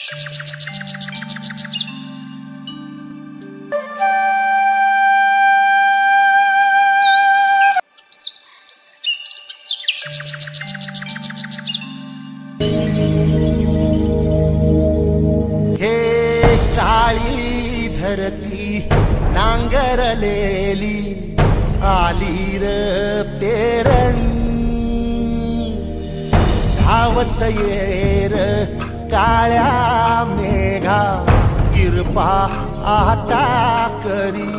हे काळी धरती नांगरलेली आली र पेरणी धावत येर काळ्या मेघा किरपा आता करी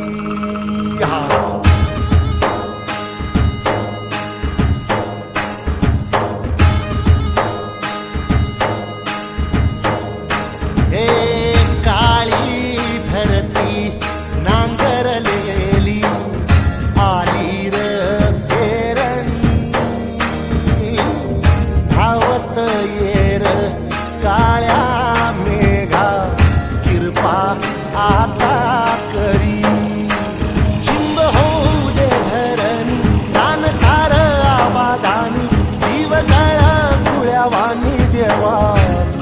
नांगरलेली आली र पेरणी धावत येर काळ्या मेघा किरपा आता करी चिंब होऊ दे धरणी दान सार आवादानी जीव जळा फुळ्यावानी देवा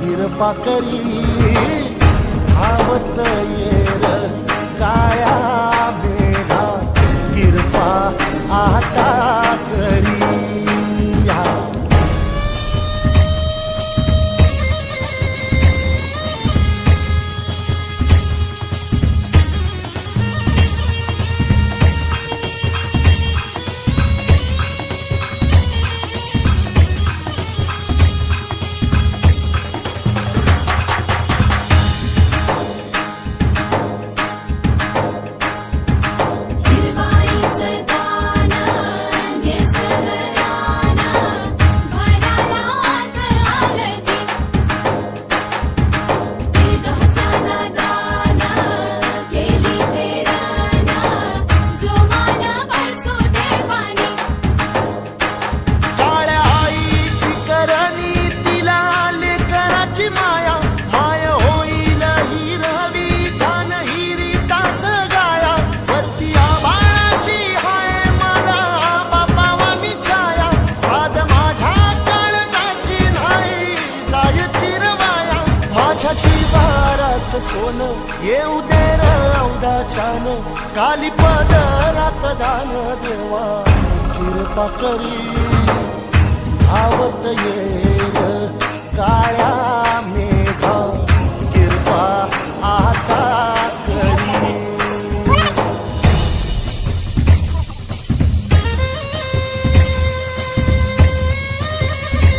किरपा करी धावत येर काळ्या मेघा किरपा आता करी जीवाराच सोन येऊ दे र अवदाच्यान काली पदरात दान देवा किरपा करी धावत ये